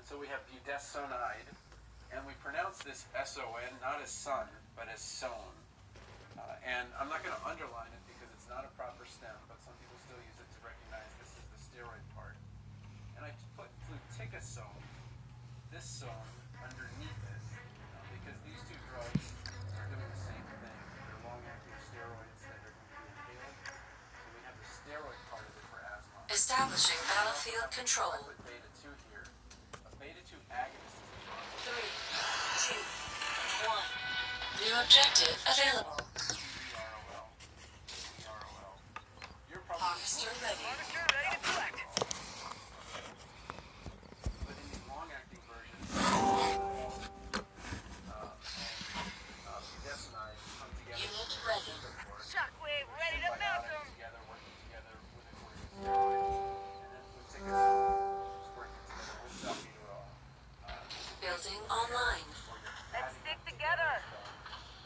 So we have budesonide, and we pronounce this S-O-N, not as son, but as son. And I'm not going to underline it because it's not a proper stem, but some people still use it to recognize this is the steroid part. And I put fluticasone, this son, underneath it, because these two drugs are doing the same thing. They're long-acting steroids that are going to be inhaled. So we have the steroid part of it for asthma. Establishing battlefield control. I put beta-2 here. A beta-2 agonist is a drug. 3, 2, 1. New objective available. Harvester ready. Harvester ready to collect. But in the long-acting version, budesonide come together. Unit ready. Shockwave ready to melt them. Together, working together with a corticosteroid, and then fluticasone is working together with salbutamol. Building online. Let's stick together.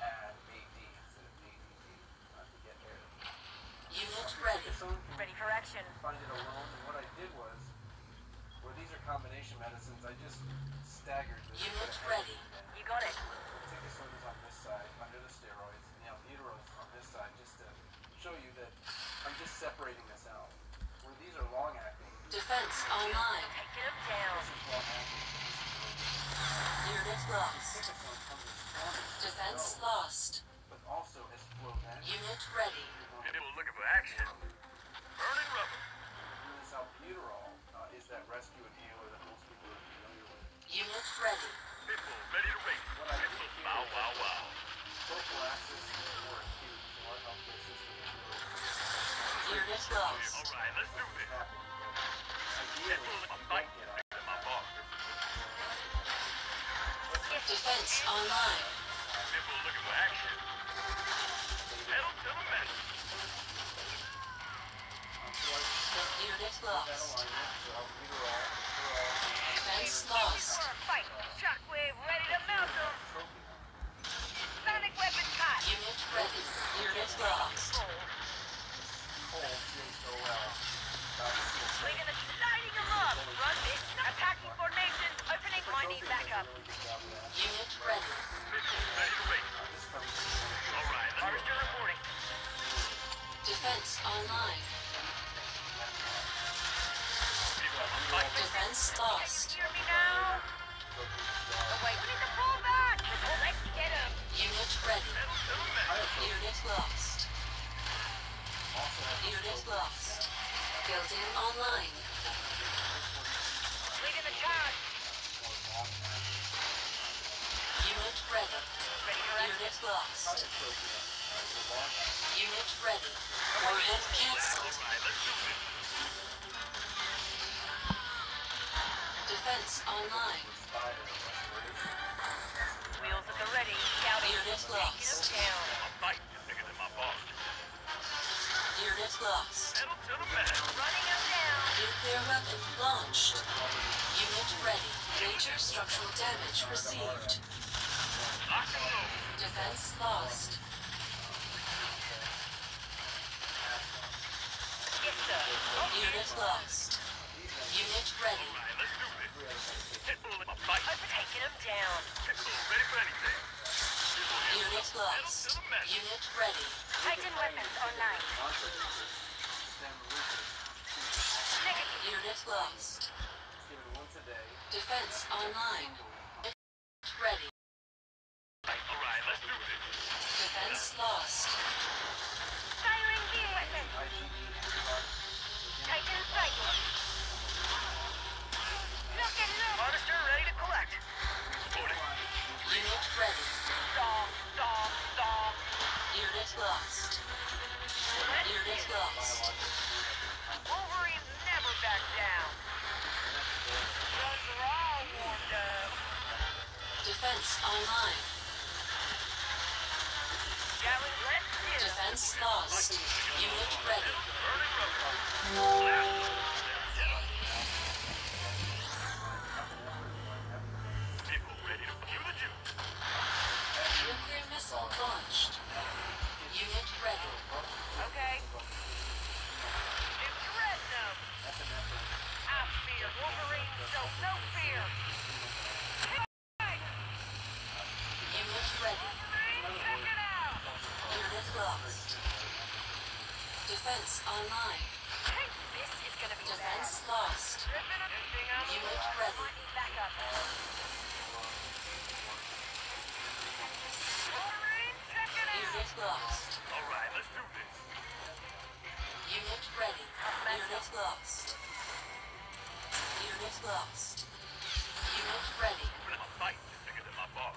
Add AD instead of ADD to get air. Unit ready. Ready for action. Find it alone, and what I did was, where these are combination medicines, I just staggered this. Unit ready. You got it. Fluticasone is on this side, under the steroids, and the albuterol is on this side, just to show you that I'm just separating this out. Where these are long-acting, Defense online. Taking them down. this is long-acting. Unit lost. Fluticasone comes as strong as Defense no, lost. but also as Flovan. Unit ready. People looking for action. Burning rubber. And this albuterol is that rescue inhaler that most people are familiar with. Unit ready. People ready to race. What I did here Bow, is wow, wow. prophylaxis is more acute, so our healthcare system is really Unit lost. All right, let's do this. happy. People Ideally, in my fight. Picking my boss. Defense online. People looking for action. Pedal to the metal. Unit lost. Defense For lost. a fight. Shockwave ready to melt them. Sonic weapon caught. Unit ready. Unit lost. Leaving the lighting them up. Run this. Attacking formation. Opening. Mining backup. Unit ready. People ready to race. All right, Harvester reporting. Defense online. People on my fight. Defense lost. Hear me now? Oh, wait, we need to pull back. Oh, let's get him. Unit ready. Pedal to the metal. Unit lost. Unit lost. Building online. Leading the charge. Unit ready. Ready for action. Unit lost. Unit ready. Warhead cancelled. All right, let's do this. Defense online. Wheels at the ready. Scouting. Unit Taking lost. them down. My fight is bigger than my boss. Unit lost. Pedal to the metal. Running them down. Nuclear weapon launched. Unit ready. Major structural damage received. Lock and load. Defense lost. Yes, sir. Unit lost. Unit ready. All right, let's do this. Pitbull in my fight. Taking them down. Pitbull ready for anything. Unit lost. Unit ready. Titan weapons online. Negative. Unit lost. Give it once a day. Defense online. Ready. All right, let's do this. Defense lost. Firing beam weapon. Titan striking. Look and look. Harvester ready to collect. Reporting. Unit ready. Stop, stop, stop. Unit lost. Unit lost. Wolverines never back down. Guns are all warmed up. Defense online. Shall we? Let's do it. Defense lost. Unit ready. Burning rubber. Blast. People ready to cue the juice. Nuclear missile launched. Unit ready. Okay. It's Dreadnought. I fear Wolverine, so no fear. lost. Alright, let's do this. Unit ready. Unit lost. Unit lost. Unit ready. But I'm a fight is bigger than my boss.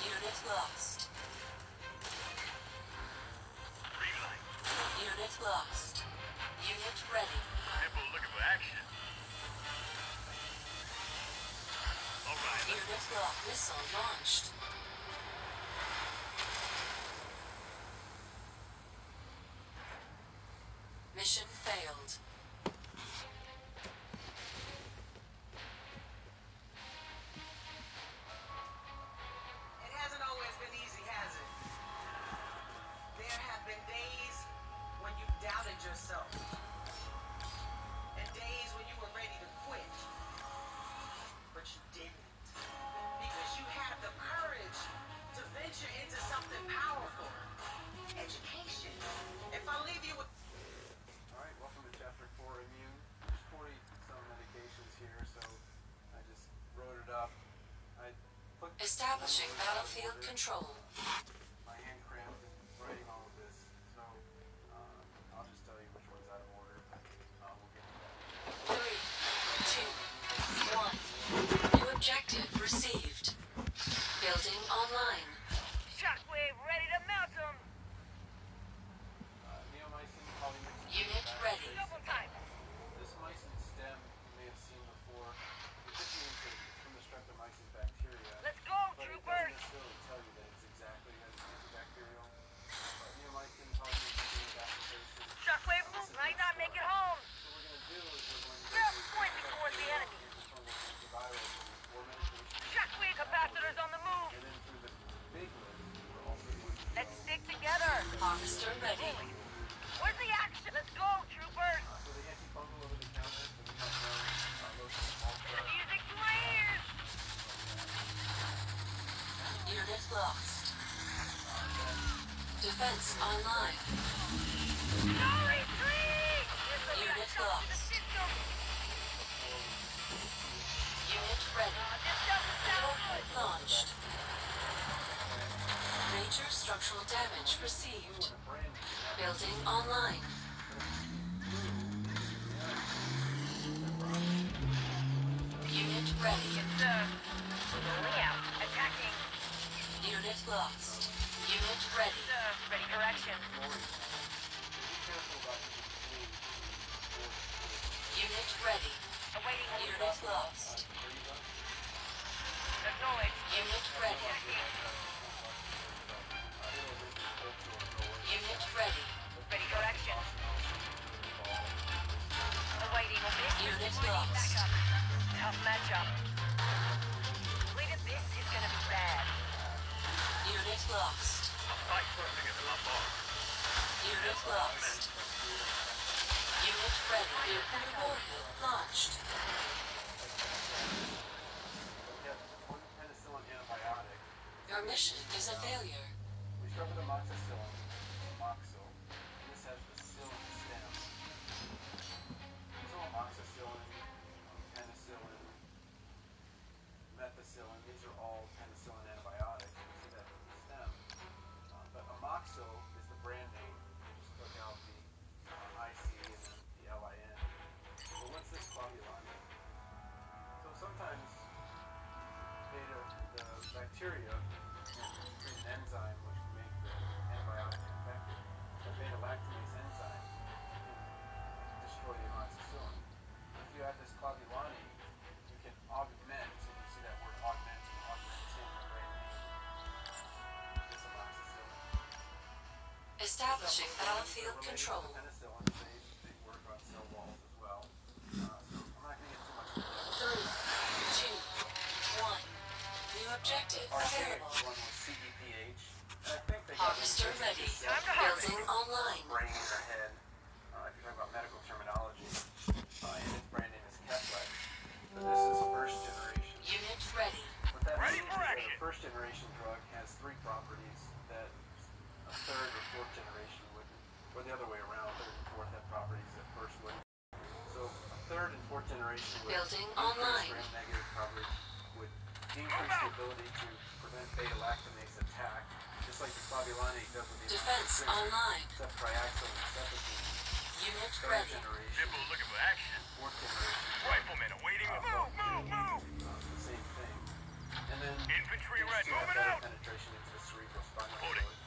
Unit lost. Green light. Unit lost. Unit ready. People looking for action. Alright, let's Unit lost. Missile launched. Mission failed. It hasn't always been easy, has it? There have been days when you doubted yourself. And days when you were ready to quit. But you didn't. Because you had the courage to venture into something powerful. Education. If I leave you with Alright, welcome to Chapter 4 Immune. There's 40 some medications here, so I just wrote it up. I put Establishing battlefield control. my hand cramped in writing all of this, so I'll just tell you which one's out of order. We'll get to that. 3, 2, 1. New objective received. Building online. Shockwave ready to melt them. Neomycin, polymyxin. Unit ready. Double time. This mycin stem you may have seen before. It just means that it's from the streptomyces bacteria. Let's go, But it troopers. doesn't necessarily tell you that it's exactly that it's antibacterial. Neomycin, polymyxin, application. Shockwave move might not make it home. So what we're going to do is we're going to Just point me towards the enemy. Shockwave capacitors on the move. And then through the big list, we're also going to Let's go, stick together. Harvester ready. Where's the action? Let's go, troopers. so the antifungal over the counter, so we have lotion ultra. Music to my ears. Unit lost. Defense online. No retreat. There's the Unit shock to the lost. system. Unit ready. This doesn't sound good. Launched. Major structural damage received. Building online. Unit ready. It's rolling out. Attacking. Unit lost. Unit ready. Ready for action. Unit ready. Awaiting Unit lost. Acknowledge. Unit ready. Unit ready. Ready for action. Awaiting Unit mission. lost. Backup. Tough matchup. Wait a bit. This is gonna be bad. Unit lost. a fight bigger than my boss. Unit lost. Unit ready. Nuclear warhead launched. We have one penicillin antibiotic. Your mission is a failure. We start with amoxicillin, amoxil, and this has the psyllin stem. So amoxicillin, penicillin, methicillin, these are all penicillin antibiotics. You see that from the stem. But amoxil is the brand name. We just took out the IC and then the LIN. But what's this clavulani? So sometimes the bacteria create an enzyme which can make the antibiotic ineffective. The beta-lactamase enzyme can destroy the amoxicillin. If you add this clavulani, you can augment, and you see that word augment and augmentin, the brand name, this amoxicillin. Establishing battlefield control. Penicillin, they work on cell walls as well. So I'm not going to get too much into that. 3, 2, 1. New objective Our favorite available. one was CEPH. And I think they got Harvester this ready. Time to harvest. Building online. brain or head. If you're talking about medical terminology, and its brand name is Keflex. So this is first generation. Unit ready. What that Ready means for is that action. a first generation drug has three properties that a third or fourth generation wouldn't, or the other way around, third and fourth have properties that first wouldn't. So a third and fourth generation would Building increase online. gram-negative coverage, would increase the ability to prevent beta-lactamase attacks attack, just like the Fabiolani does with the Defense online. except triaxle and cefazine. Unit Third ready. generation, People looking for action. fourth generation, Riflemen awaiting the move. the same thing. And then Infantry these red, two have moving better out. penetration into the cerebral spinal Hold fluid. it.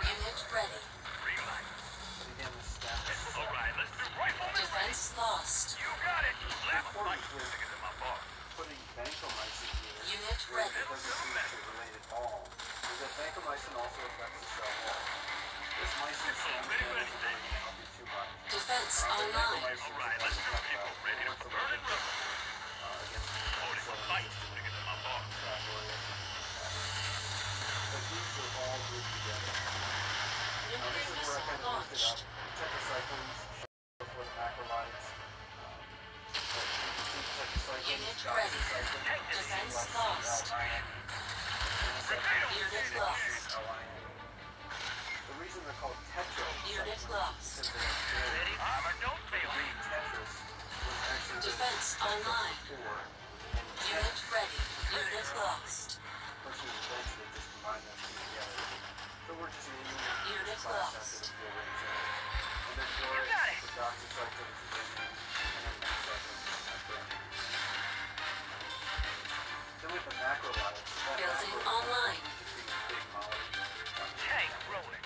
Unit ready. Green light. But again, the stem is All right, let's do riflemen ready. Defense lost. You got it. Left important light. with Look at my bar. putting vancomycin here. Unit where ready. it doesn't seem to relate at all. Is that vancomycin also affects the cell wall. This mycin stem isn't really going to help you too much. Defense But online. vancomycin All right, let's do people ready to burn and rubber. against Hold it for fight. Look at my bar. But these are all grouped together. Now, this Nuclear is where I missile kind of messed it launched. up. Tetracyclines for the macrolides. But you can see tetracyclines, Unit ready. doxycycline, Defense lysine, lost. L-iron, Unit lost. L-iron. The reason they're called tetracyclines Unit is lost. because they're Ready? Armor, don't fail me. Tetris was actually Defense online. before, and Unit ready. Unit lost. person who invented it just combined those two together. So we're just naming Unit class after lost. the full range zone. And then Doris, got it. the doxycycline is the big name, and then metcycline is the brand name. Then with the macrolides, that Building macro online. just being a big molecule. Tank rolling.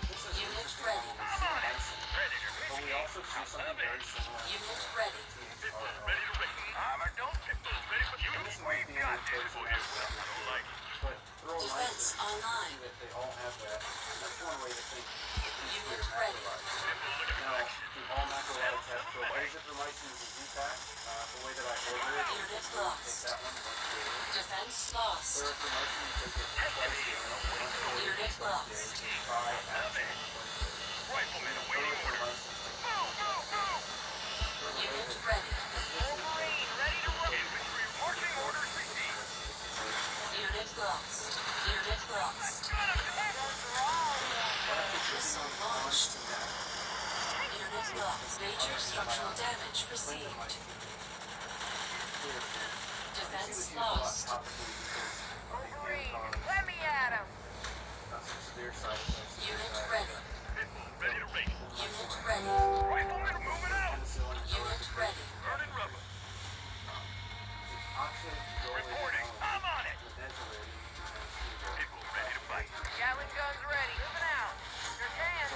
This is Unit interesting ready. when we I'm see on it. bison, Ready to but we also see something very similar Unit to ready. People THRL. ready to race. Armor, don't people ready for you. And this might be We an got this version for of you. that, I don't like it. but throw Defense mycin, you online. see that they all have that. That's one way to think that these Unit are ready. macrolides. People looking for Now, action. do all macrolides have azithromycin is a Z-pack? The way that I order it Unit is to lost. take that one once daily. Defense lost. Erythromycin, you take it twice daily. Once daily, Unit twice lost. daily. Tri-action, twice daily. Riflemen awaiting orders. Unit ready. Wolverine, ready to roll. Infantry marching orders received. Unit lost. Unit lost. Missile launched. Unit lost. Major structural damage received. Defense lost. Wolverine, let me at him. Unit ready. People ready to race. Unit ready. Riflemen moving out. Unit ready. Burning rubber. Reporting. I'm on it. People ready to fight. Gatling guns ready. Moving out. Your hands.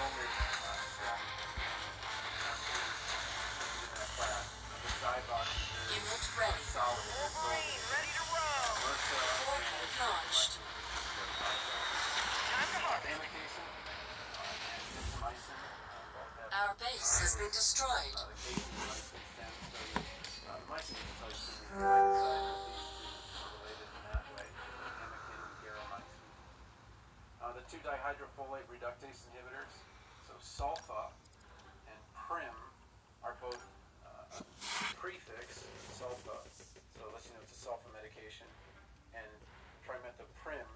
Unit ready. Wolverine, ready to roll. Warhead launched. Time to harvest. Our base has been destroyed. The two dihydrofolate reductase inhibitors, so sulfa and prim, are both prefix sulfa, so it lets you know it's a sulfa medication, and trimethoprim,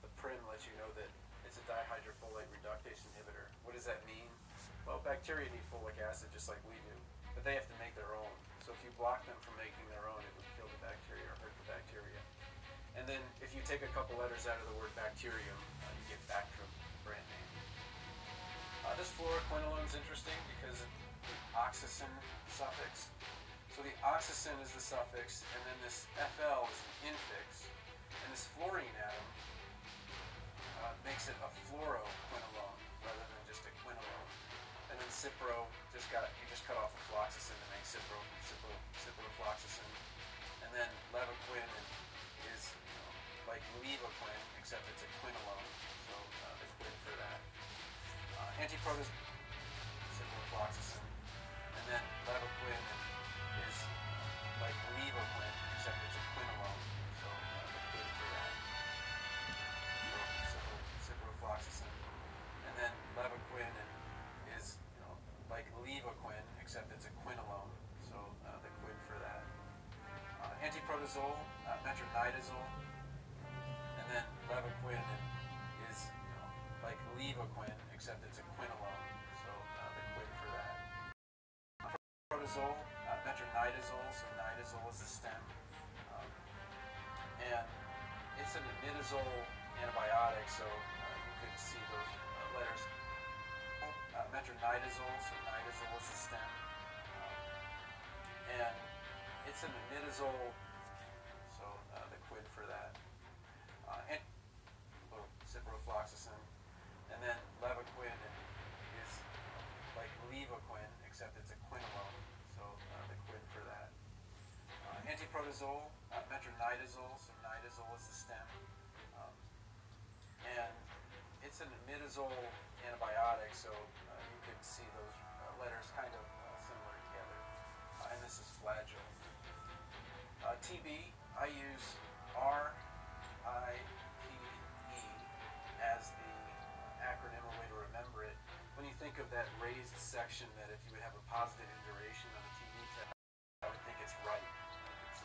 the prim lets you know that it's a dihydrofolate reductase inhibitor. What does that mean? Well, bacteria need folic acid just like we do, but they have to make their own. So if you block them from making their own, it would kill the bacteria or hurt the bacteria. And then if you take a couple letters out of the word bacterium, you get Bactrim, brand name. This fluoroquinolone is interesting because of the oxygen suffix. So the oxygen is the suffix, and then this FL is an infix, and this fluorine atom makes it a fluoroquinolone rather than just a quinolone. And then cipro, you just cut off the floxacin to make ciprofloxacin. And then levaquin is like levaquin, except it's a quinolone, so the quin for that. Antiprotozoal ciprofloxacin, and then levaquin is like levaquin, except it's a quinolone, so the quin for that. So ciprofloxacin, and then levaquin is like levaquin, except it's a quinolone, so the quin for that. Antiprotozoal metronidazole, and then levaquin is like levaquin, except it's a quinolone, so the quin for that. Protozoal metronidazole, so nidazole is the stem, and it's an imidazole antibiotic, so you could see those letters. Metronidazole, so nidazole is the stem. And it's an imidazole, so the quid for that. And ciprofloxacin. And then levaquin is like levaquin, except it's a quinolone, so the quid for that. Antiprotozoal, metronidazole, so nidazole is the stem. And it's an imidazole antibiotic, so you could see those letters kind of similar together. And this is Flagyl. TB, I use RIPE as the acronym, or way to remember it. When you think of that raised section, that if you would have a positive induration on a TB test, I would think it's ripe. It's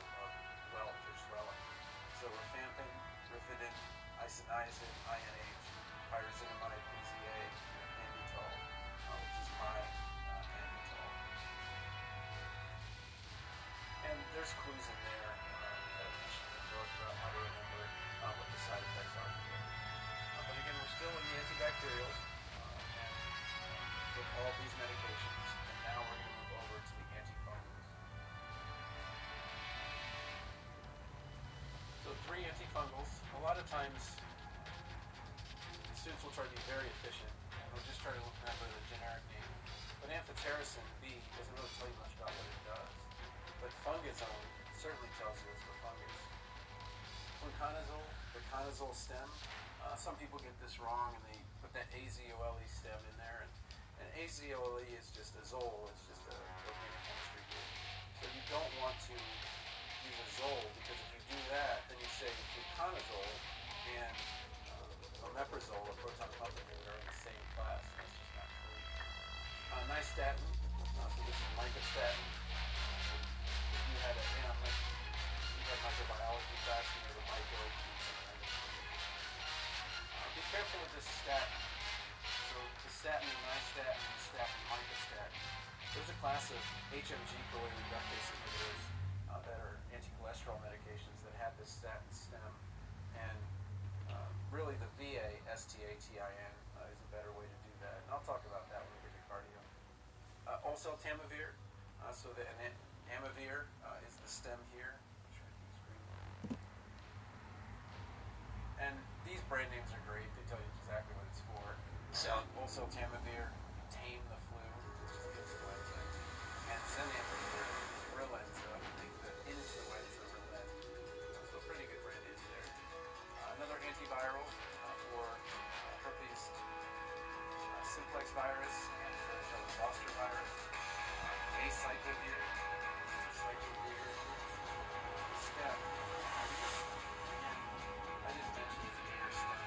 welt or swelling. So rifampin, rifidin, isoniazid, INH, pyrazinamide, PZA, and anditol, which is my anditol. And there's clues in there that I mentioned in the book about how to remember what the side effects are for it. But again, we're still in the antibacterials and with all these medications, and now we're going to move over to the antifungals. So 3 antifungals. A lot of times, students will try to be very efficient, and they'll just try to remember the generic name. But amphotericin B doesn't really tell you much about what it does. But fungazone certainly tells you it's for fungus. Fluconazole, the conazole stem. Some people get this wrong, and they put that azole stem in there. And azole is just azole. It's just a organic chemistry group. So you don't want to use azole, because if you do that, then you say fluconazole and omeprazole, or proton pump inhibitor, are in the same class. That's just not true. Nystatin, so this is mycostatin. If you had microbiology class, you know the myco. Be careful with this statin. So the statin and nystatin and statin mycostatin, there's a class of HMG-CoA reductase inhibitors that are anti-cholesterol medications that have this statin stem. And really the VA-STATIN is a better way to do that. And I'll talk about that when we get to cardio. Oseltamivir, so the amivir is the stem here. And these brand names are great. They tell you exactly what it's for. So oseltamivir, tame the flu, which is influenza. And zenamivir is relenza, the influenza relent. So pretty good brand names there. Another antiviral for herpes simplex virus and varicella zoster virus. Acyclovir, stem. I didn't mention the vir stem.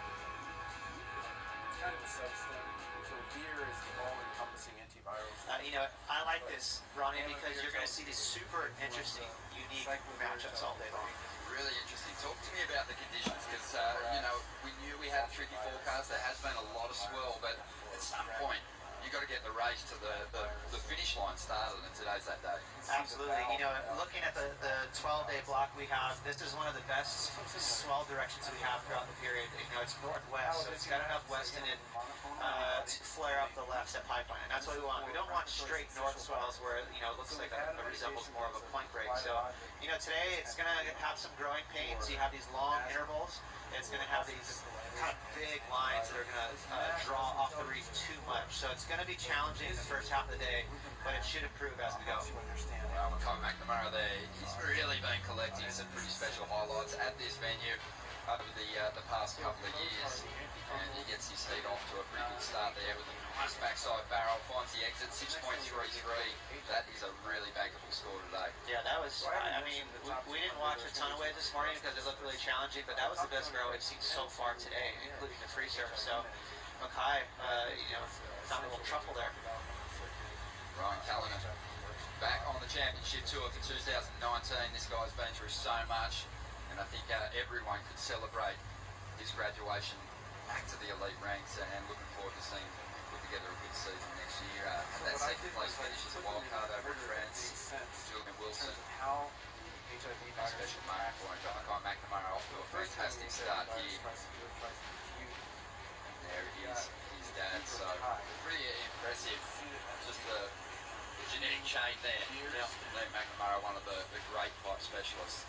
It's kind of a substem. So vir is the all-encompassing antiviral. I like this, Ronnie, because you're going to see these super interesting, unique matchups all day long. Really interesting. Talk to me about the conditions, because we knew we had a tricky forecast. There has been a lot of swirl, but at some point you got to get the race to the finish line started, and today's that day. Absolutely. Looking at the 12-day block we have, this is one of the best swell directions we have throughout the period. It's northwest, so it's got enough west in it to flare up the lefts at pipeline, and that's what we want. We don't want straight north swells where it looks like it resembles more of a point break. So today it's going to have some growing pains. You have these long intervals. It's going to have these kind of big lines that are going to draw off the reef too much. So it's going to be challenging the first half of the day, but it should improve as we go. Well, Mackay McNamara there, he's really been collecting some pretty special highlights at this venue over the past couple of years, and he gets his heat off to a pretty good start there with a nice backside barrel, finds the exit 6.33. That is a really bankable score today. Yeah, that was, we didn't watch a ton of waves this morning because it looked really challenging, but that was the best barrel we've seen so far today, including the free surf. So Mackay, found a little truffle there. Ryan Callanan back on the championship tour for 2019. This guy's been through so much, and I think everyone could celebrate his graduation back to the elite ranks, and looking forward to seeing him put together a good season next year. That second place finish is a wild card over in France. Julian Wilson, a special moment for him. Mackay McNamara off to a fantastic start here. And there he is, his dad. So pretty impressive. Just the genetic chain there. Lee McNamara, one of the great pipe specialists.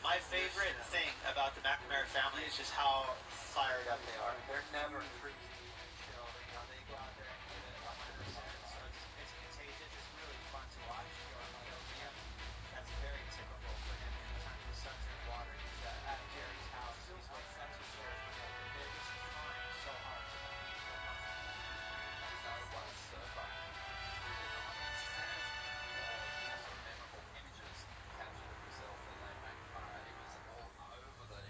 My favorite thing about the McNamara family is just how fired up they are. They're never free. They go out there and give it 100%. So it's contagious. It's really fun to watch. Liam, that's very typical for him. Anytime his son's in the water, he's at Jerry's house. He's with friends with George. They're just trying so hard to make it so fun. No one surfer. Memorable images captured of himself and Lee McNamara. He was all over the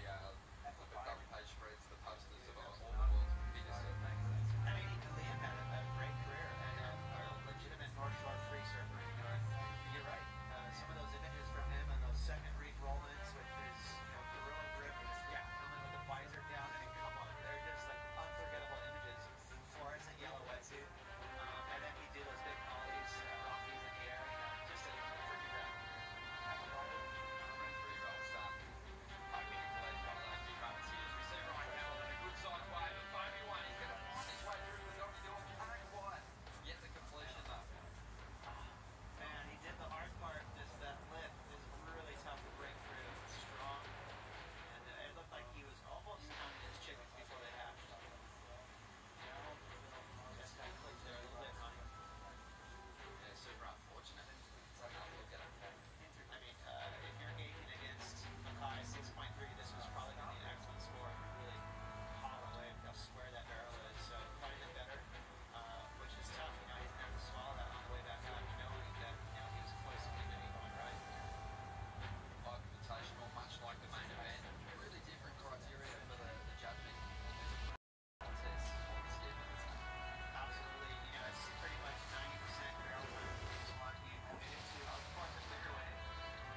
double page spreads, the posters of all the world's biggest surf magazines. I mean, Liam had a great career and a legitimate North Shore free surfer. You're right. Some of those images from him and those second reef roll-ins with his gorilla grip and his coming with the visor down. I mean, come on. They're just like unforgettable images. Fluorescent yellow wetsuit. And then he'd do those big ollies, rockies in the air. Just a freaking rap. 23-year-old son. Hoping to collect one of those big runs here as we see Ryan Howell in a good size wave. A foamy one. He's going to find his way through the doggy door. Can't quite get the completion though. Man, he did the hard part. Just that lip is really tough to break through. It's strong. And it looked like he was almost counting his chickens before they hatched. Just got clipped there a little bit, Ronnie. Yeah, super unfortunate. Take another look at it. I mean, if you're gauging against Mackay 6.3, this was probably going to be an excellent score. Really haul away how square that barrel is. So quite a bit better, which is tough. He's going to have to swallow that on the way back up, knowing that he was close to getting any going right. Pipe Invitational, much like the main event. Really different criteria for the judging. Contest. Absolutely. It's pretty much 90% barrel time. You just want you committed to, of course, a bigger wave.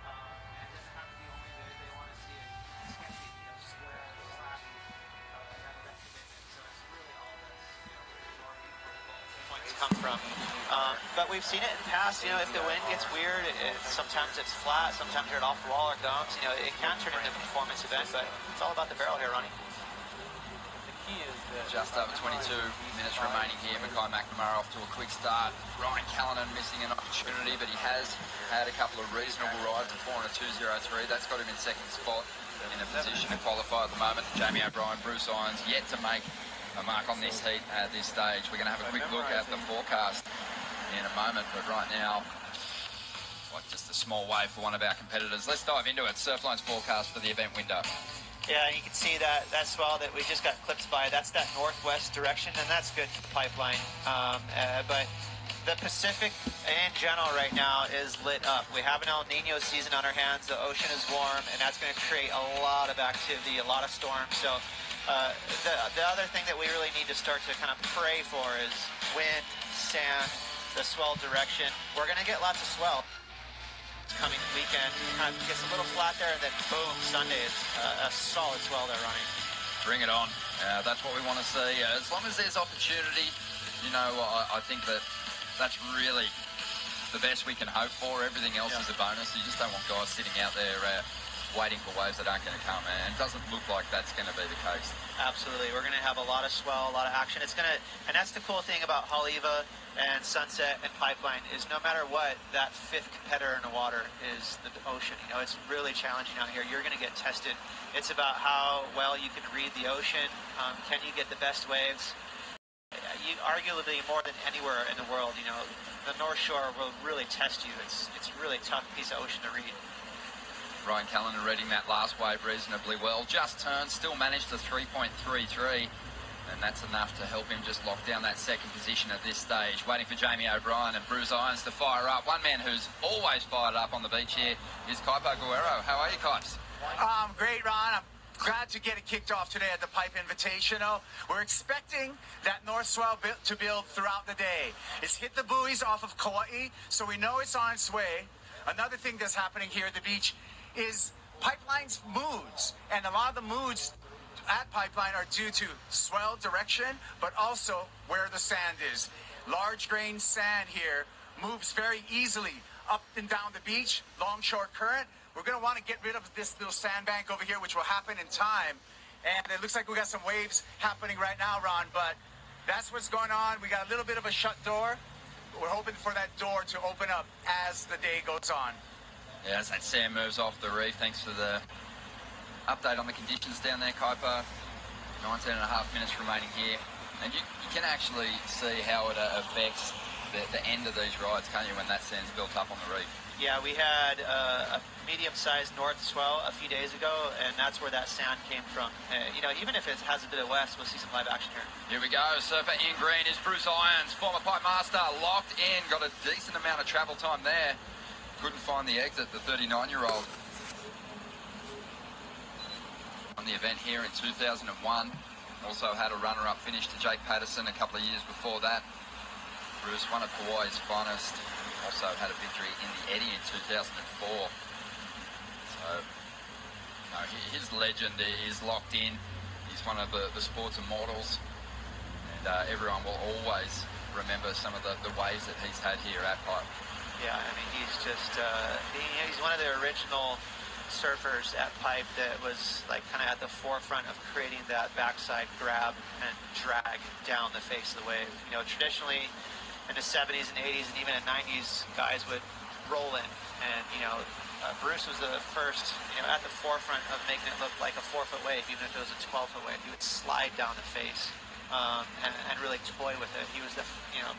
And it doesn't have to be only big. They want to see it sketchy, square, slappy, that commitment. So it's really all this, the majority of the points come from. But we've seen it in the past, if the wind gets weird, sometimes it's flat, sometimes you're off the wall or gums, it can turn into a performance event, but it's all about the barrel here, Ronnie. The key is that Just over 22 minutes remaining here. Mackay McNamara off to a quick start. Ryan Callanan missing an opportunity, but he has had a couple of reasonable rides before on a 2.03. That's got him in second spot in a position to qualify at the moment. Jamie O'Brien, Bruce Irons yet to make a mark on this heat at this stage. We're going to have a quick look at the forecast in a moment, but right now, like just a small wave for one of our competitors. Let's dive into it. Surfline's forecast for the event window. Yeah, and you can see that swell that we just got clipped by. That's that northwest direction, and that's good for the pipeline. But the Pacific in general right now is lit up. We have an El Nino season on our hands. The ocean is warm, and that's going to create a lot of activity, a lot of storms. So the other thing that we really need to start to kind of pray for is wind, sand, the swell direction. We're going to get lots of swell coming weekend. Kind of gets a little flat there, and then boom, Sunday is a solid swell there running. Bring it on. That's what we want to see. As long as there's opportunity, I think that's really the best we can hope for. Everything else is a bonus. You just don't want guys sitting out there waiting for waves that aren't going to come, and it doesn't look like that's going to be the case. Absolutely. We're going to have a lot of swell, a lot of action. And that's the cool thing about Haleiwa and Sunset and Pipeline is no matter what, that fifth competitor in the water is the ocean. It's really challenging out here. You're going to get tested. It's about how well you can read the ocean. Can you get the best waves? Arguably more than anywhere in the world, the North Shore will really test you. It's a really tough piece of ocean to read. Ryan Callanan reading that last wave reasonably well. Just turned, still managed to 3.33, and that's enough to help him just lock down that second position at this stage. Waiting for Jamie O'Brien and Bruce Irons to fire up. One man who's always fired up on the beach here is Kaipo Guerrero. How are you, Kipes? Great, Ron. I'm glad to get it kicked off today at the Pipe Invitational. We're expecting that north swell to build throughout the day. It's hit the buoys off of Kauai, so we know it's on its way. Another thing that's happening here at the beach is Pipeline's moods, and a lot of the moods at Pipeline are due to swell direction, but also where the sand is. Large grain sand here moves very easily up and down the beach, longshore current, We're going to want to get rid of this little sandbank over here, which will happen in time. And it looks like we got some waves happening right now, Ron, but that's what's going on. We got a little bit of a shut door. We're hoping for that door to open up as the day goes on. Yeah, as that sand moves off the reef, thanks for the update on the conditions down there, Kuiper. 19 and a half minutes remaining here. And you can actually see how it affects the end of these rides, can't you, when that sand's built up on the reef? Yeah, we had a medium-sized north swell a few days ago, and that's where that sand came from. You know, even if it has a bit of west, we'll see some live action here. Here we go. Surfer in green is Bruce Irons, former pipe master, locked in. Got a decent amount of travel time there. Couldn't find the exit, the 39-year-old. On the event here in 2001. Also had a runner-up finish to Jake Patterson a couple of years before that. Bruce, one of Hawaii's finest. Also had a victory in the Eddie in 2004. So, no, his legend is locked in. He's one of the sport's immortals. And everyone will always remember some of the waves that he's had here at Pipe. Yeah, I mean, he's just, he's one of the original surfers at Pipe that was like kind of at the forefront of creating that backside grab and drag down the face of the wave. You know, traditionally, in the 70s and 80s and even in the 90s, guys would roll in. And, you know, Bruce was the first, you know, at the forefront of making it look like a 4-foot wave, even if it was a 12-foot wave. He would slide down the face and really toy with it. He was the, you know,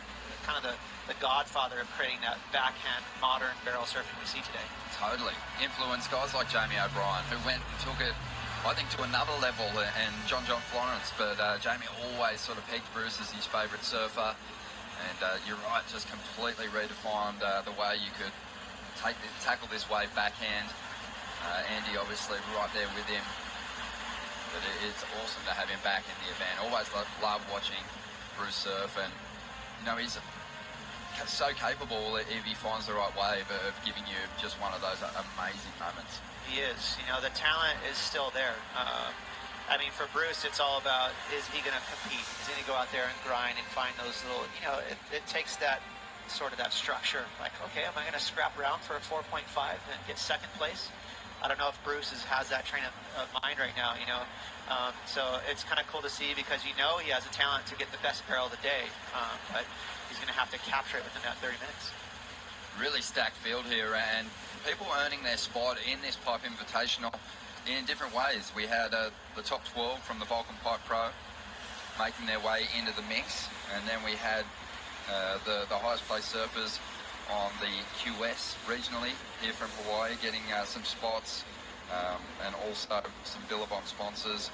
kind of the godfather of creating that backhand modern barrel surfing we see today. Totally. Influenced guys like Jamie O'Brien, who went and took it, I think, to another level, and John Florence. But Jamie always sort of pegged Bruce as his favourite surfer. And you're right, just completely redefined the way you could tackle this wave backhand. Andy obviously right there with him. But it's awesome to have him back in the event. Always love watching Bruce surf, and you know, he's so capable if he finds the right wave of giving you just one of those amazing moments. He is. You know, the talent is still there. I mean, for Bruce, it's all about, is he going to compete? Is he going to go out there and grind and find those little, you know, it takes that sort of that structure. Like, okay, am I going to scrap around for a 4.5 and get second place? I don't know if Bruce has that train of mind right now, you know. So it's kind of cool to see, because you know he has the talent to get the best barrel of the day, but he's going to have to capture it within that 30 minutes. Really stacked field here, and people earning their spot in this Pipe Invitational in different ways. We had the top 12 from the Vulcan Pipe Pro making their way into the mix, and then we had the highest placed surfers on the QS regionally here from Hawaii getting some spots, and also some Billabong sponsors.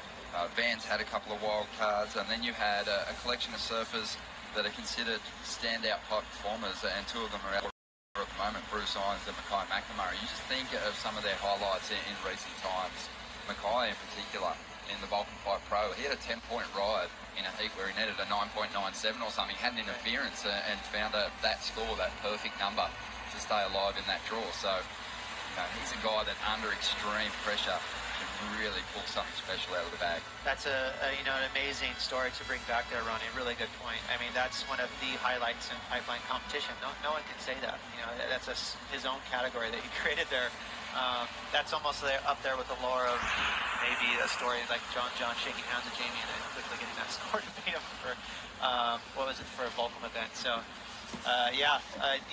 Vans had a couple of wild cards, and then you had a collection of surfers that are considered standout pipe performers, and two of them are out at the moment, Bruce Irons and Mackay McNamara. You just think of some of their highlights in recent times. Mackay in particular in the Vulcan Pipe Pro, he had a 10-point ride in a heat where he netted a 9.97 or something, had an interference and found that score, that perfect number to stay alive in that draw. So, you know, he's a guy that under extreme pressure can really pull something special out of the bag. That's you know, an amazing story to bring back there, Ronnie. Really good point. I mean, that's one of the highlights in pipeline competition. No one can say that. You know, that's his own category that he created there. That's almost up there with the lore of maybe a story like John shaking hands with Jamie and then quickly getting that score to beat him for what was it, for a Vulcan event. So you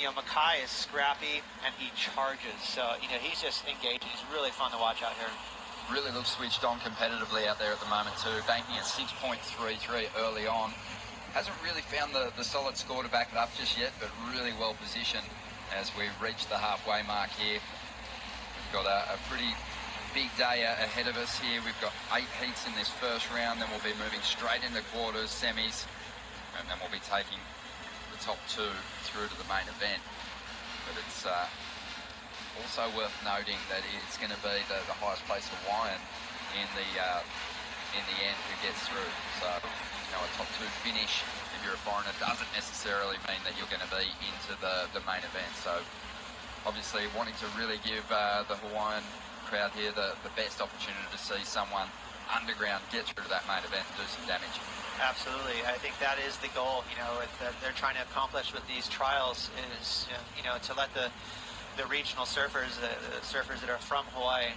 know, Mackay is scrappy and he charges. So, you know, he's just engaging. He's really fun to watch out here. Really looks switched on competitively out there at the moment too, banking a 6.33 early on. Hasn't really found the solid score to back it up just yet, but really well positioned as we reach the halfway mark here. We've got a pretty big day ahead of us here. We've got 8 heats in this first round, then we'll be moving straight into quarters, semis, and then we'll be taking the top 2 through to the main event. But it's also worth noting that it's going to be the highest placed Hawaiian in the end who gets through. So, you know, a top 2 finish, if you're a foreigner, doesn't necessarily mean that you're going to be into the main event. So, obviously, wanting to really give the Hawaiian crowd here the best opportunity to see someone underground get through to that main event and do some damage. Absolutely. I think that is the goal, you know, that they're trying to accomplish with these trials is, you know, to let the the regional surfers, the surfers that are from Hawaii,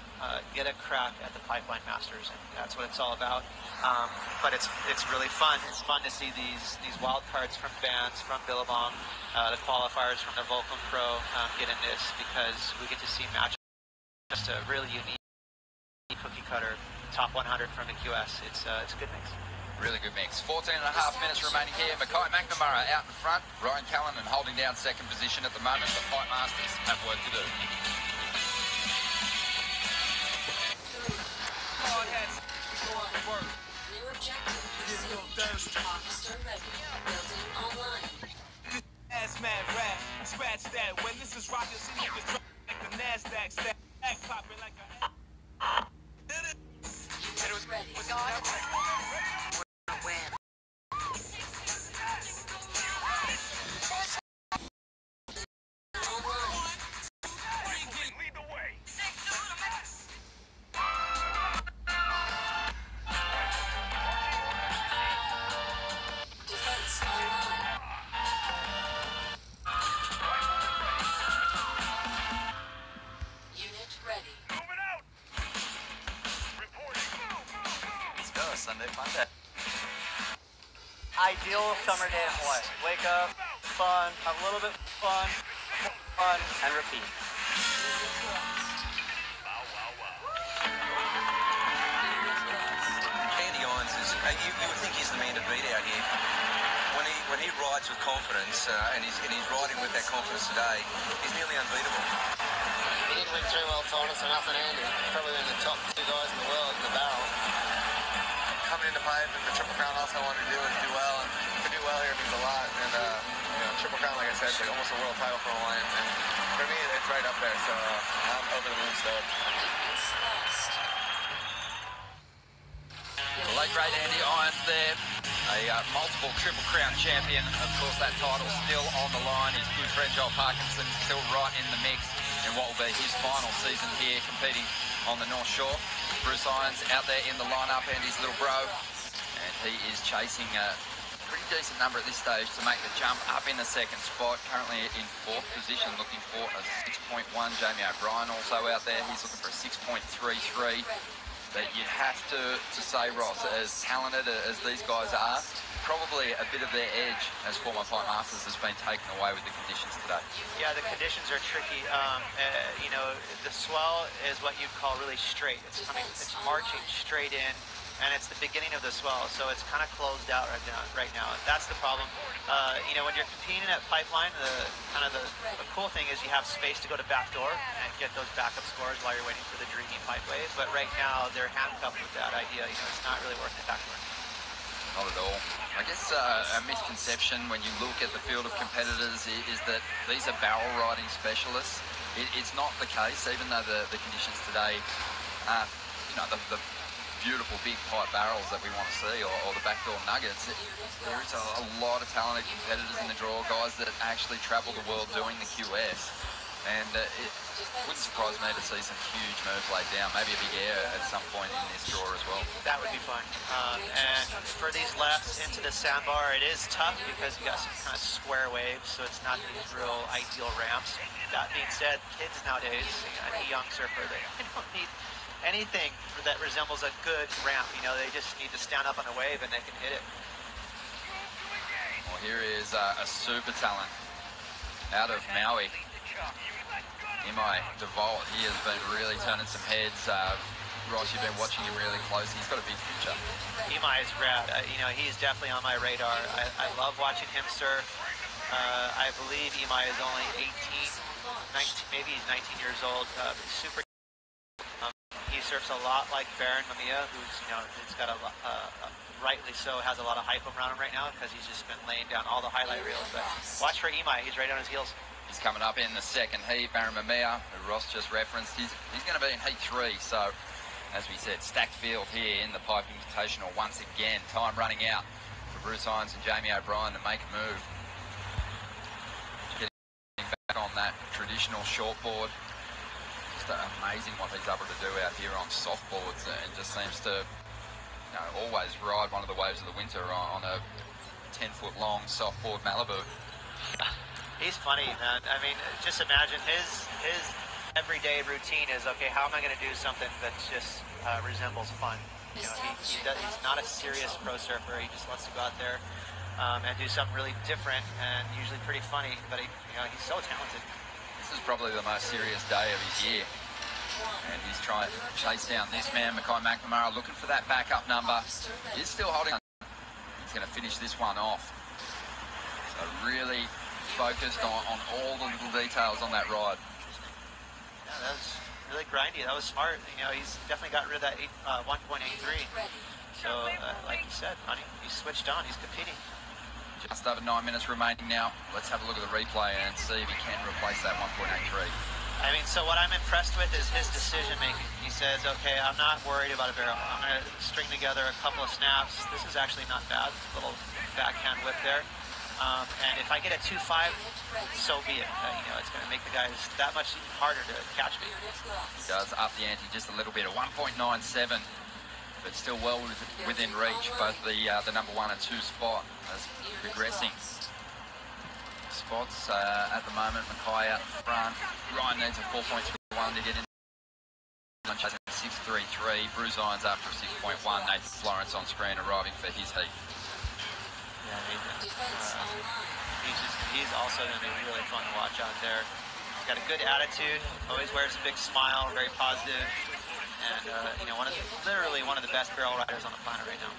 get a crack at the Pipeline Masters, and that's what it's all about. But it's really fun. It's fun to see these wild cards from fans, from Billabong, the qualifiers from the Volcom Pro get in this, because we get to see matches. Just a really unique cookie cutter top 100 from the QS. It's a good mix. Really good mix. 14 and a half minutes remaining here. Mackay McNamara out in front. Ryan Callanan holding down second position at the moment. The Fight Masters have work to do. New objective received. Officer ready. Building online. Ass mad rap, scratch that. When this is rockin', see niggas drop like the NASDAQ stack. Act poppin' like a. Unit ready. Lead the way. Defense online. Unit ready. Moving out. Reporting. Let's go, Sunday fun day. Ideal summer day in Hawaii. Wake up, fun, have a little bit fun, and repeat. Andy Irons is, you would think he's the man to beat out here. When he rides with confidence, and he's riding with that confidence today, he's nearly unbeatable. He didn't win 3 World Titles for nothing, Andy. Probably in the top 2 guys in the world in the barrel. Coming into Pipe and the Triple Crown, all I wanted to do is do well, and to do well here means a lot. And Triple Crown, like I said, is like almost a world title for Hawaiian, and for me, it's right up there. So I'm over the moon stoked. The late great Andy Irons there, a multiple Triple Crown champion. Of course, that title still on the line. His good friend Joel Parkinson still right in the mix in what will be his final season here, competing on the North Shore. Bruce Irons out there in the lineup, and his little bro, and he is chasing a pretty decent number at this stage to make the jump up in the second spot. Currently in 4th position, looking for a 6.1. Jamie O'Brien also out there. He's looking for a 6.33. But you'd have to say, Ross, as talented as these guys are, probably a bit of their edge as former Fight Masters has been taken away with the conditions today. Yeah, the conditions are tricky. You know, the swell is what you'd call really straight. It's marching straight in, and it's the beginning of the swell, so it's kind of closed out right now. That's the problem. You know, when you're competing at Pipeline, the cool thing is you have space to go to backdoor and get those backup scores while you're waiting for the dreamy pipe wave. But right now, they're handcuffed with that idea. You know, it's not really working backdoor. Not at all. I guess a misconception when you look at the field of competitors is that these are barrel riding specialists. It's not the case, even though the conditions today are, you know, the beautiful big pipe barrels that we want to see, or the backdoor nuggets. There is a lot of talented competitors in the draw, guys that actually travel the world doing the QS. And it wouldn't surprise me to see some huge moves laid down, maybe a big air at some point in this draw as well. That would be fun. And for these lefts into the sandbar, it is tough because you got some kind of square waves, so it's not these real ideal ramps. That being said, kids nowadays, any young surfer, they don't need anything that resembles a good ramp. You know, they just need to stand up on a wave and they can hit it. Well, here is a super talent out of Maui. Imai DeVault, he has been really turning some heads. Ross, you've been watching him really closely. He's got a big future. Imai is rad. You know, he's definitely on my radar. I love watching him surf. I believe Imai is only 18, 19, maybe he's 19 years old. Super. He surfs a lot like Baron Mamiya, who's, you know, it's got rightly so, has a lot of hype around him right now because he's just been laying down all the highlight reels. But watch for Imai. He's right on his heels. He's coming up in the second heat. Baron Mamiya, who Ross just referenced, he's going to be in heat 3. So, as we said, stacked field here in the Pipe Invitational once again. Time running out for Bruce Irons and Jamie O'Brien to make a move. Getting back on that traditional shortboard. Just amazing what he's able to do out here on softboards, and just seems to, you know, always ride one of the waves of the winter on a 10-foot long softboard Malibu. He's funny, man. I mean, just imagine his everyday routine is, okay, how am I going to do something that just resembles fun? You know, he's not a serious pro surfer. He just wants to go out there and do something really different and usually pretty funny. But he's so talented. This is probably the most serious day of his year. And he's trying to chase down this man, Mackay McNamara, looking for that backup number. He's still holding on. He's going to finish this one off. So really focused on all the little details on that ride. Yeah, that was really grindy. That was smart. You know, he's definitely got rid of that 1.83. So, like you said, honey, he's switched on. He's competing. Just over 9 minutes remaining now. Let's have a look at the replay and see if he can replace that 1.83. I mean, so what I'm impressed with is his decision-making. He says, okay, I'm not worried about a barrel. I'm going to string together a couple of snaps. This is actually not bad. A little backhand whip there. And if I get a 2.5, so be it. It's going to make the guys that much harder to catch me. He does up the ante just a little bit, a 1.97, but still well within reach. Both the number 1 and 2 spot as progressing. Spots at the moment, Mackay out in front. Ryan needs a 4.31 to get in. Chasing 6.33. Bruce Irons after a 6.1. Nathan Florence on screen arriving for his heat. He's also going to be really fun to watch out there. He's got a good attitude, always wears a big smile, very positive, and literally one of the best barrel riders on the planet right now.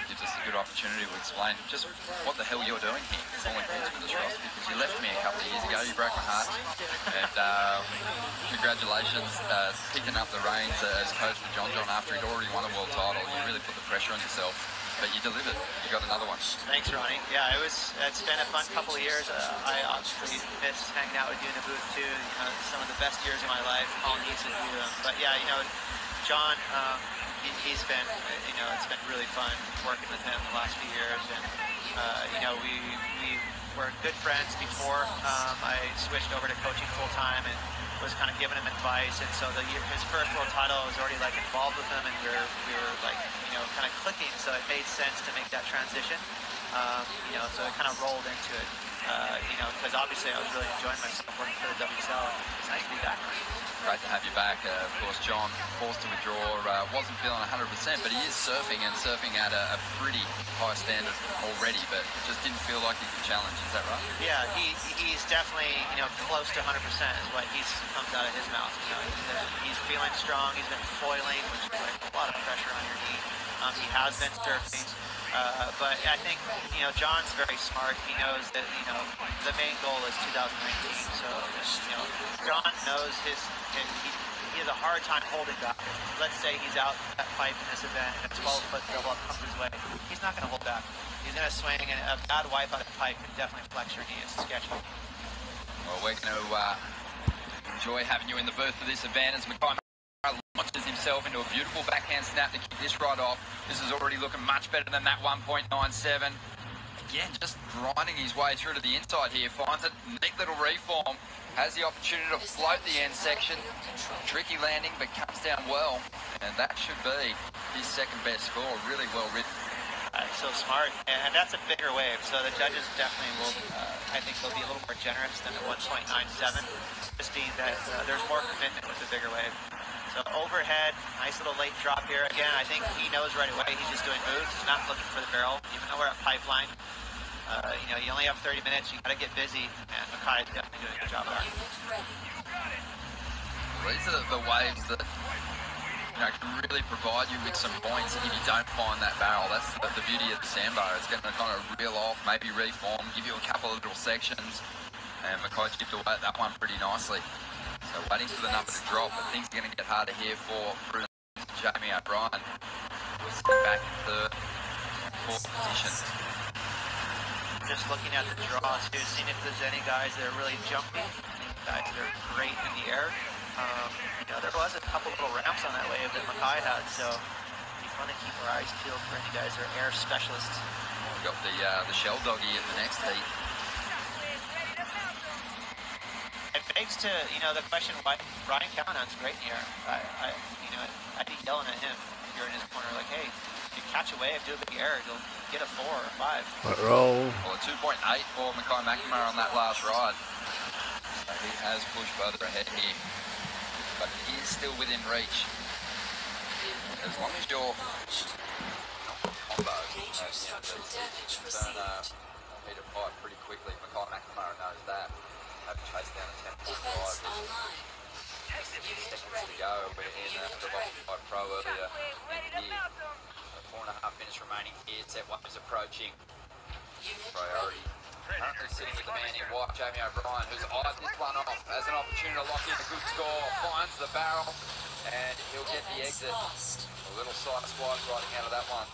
Gives us a good opportunity to explain just what the hell you're doing here, falling into this Ross, because you left me a couple of years ago, you broke my heart, and congratulations picking up the reins as coach for John after he'd already won a world title. You really put the pressure on yourself. But you delivered. You got another one. Thanks, Ronnie. Yeah, it's been a fun couple of years. I obviously miss hanging out with you in the booth too. Some of the best years of my life. All needs to do them. But yeah, John, he's been, it's been really fun working with him the last few years. And we were good friends before I switched over to coaching full time and was kind of giving him advice, and so his first world title, I was already like involved with him, and we were like kind of clicking, so it made sense to make that transition. So it kind of rolled into it, because obviously I was really enjoying myself working for the WSL. It's nice to be back. Great to have you back. Of course, John forced to withdraw, wasn't feeling 100%, but he is surfing at a pretty high standard already, but just didn't feel like he could challenge. Is that right? Yeah, he's definitely close to 100% is what comes out of his mouth. He's feeling strong. He's been foiling, which is like a lot of pressure on your knee. He has been surfing. But I think, John's very smart. He knows that, the main goal is 2019. So, John knows he has a hard time holding back. Let's say he's out that pipe in this event and a 12-foot double up comes his way. He's not going to hold back. He's going to swing, and a bad wipe out of pipe can definitely flex your knee. It's sketchy. Well, we're going to enjoy having you in the booth for this event as Mackay launches himself into a beautiful backhand snap to kick this right off. This is already looking much better than that 1.97. Again, just grinding his way through to the inside here. Finds a neat little reform. Has the opportunity to float the end section. Tricky landing, but comes down well. And that should be his second best score. Really well written. So smart. And that's a bigger wave. So the judges definitely will, I think they'll be a little more generous than the 1.97. Just being that there's more commitment with the bigger wave. So overhead, nice little late drop here. Again, I think he knows right away he's just doing moves. He's not looking for the barrel, even though we're at pipeline. You only have 30 minutes. You got to get busy, and Mackay is definitely doing a good job there. These are the waves that can really provide you with some points if you don't find that barrel. That's the beauty of the sandbar. It's going to kind of reel off, maybe reform, give you a couple of little sections, and Mackay chipped away at that one pretty nicely. So waiting for the number to drop, but things are going to get harder here for Bruce and Jamie O'Brien. We're back in third, fourth position. Just looking at the draw too, seeing if there's any guys that are really jumpy, any guys that are great in the air. There was a couple little ramps on that wave that Mackay had, so it'd be fun to keep our eyes peeled for any guys that are air specialists. We've got the shell doggy in the next heat. It begs to, the question why Ryan Callahan's great in the air. I'd be yelling at him if you're in his corner like, hey, you catch a wave, do a big error, you'll get a 4 or a 5. What roll? Well, a 2.8 for Mackay McNamara on that last ride. So he has pushed further ahead here. But he is still within reach. As long as you're combo, hit a pipe pretty quickly. Mackay McNamara knows that. Have chased down a 10-point drive. Seconds to go. We're in the by Pro earlier in the year. 4.5 minutes remaining here. Set waves approaching. Priority. Currently sitting with the man in white, Jamie O'Brien, who's eyed this one off as an opportunity to lock in a good score. Finds the barrel and he'll get the exit. A little side squad riding out of that one.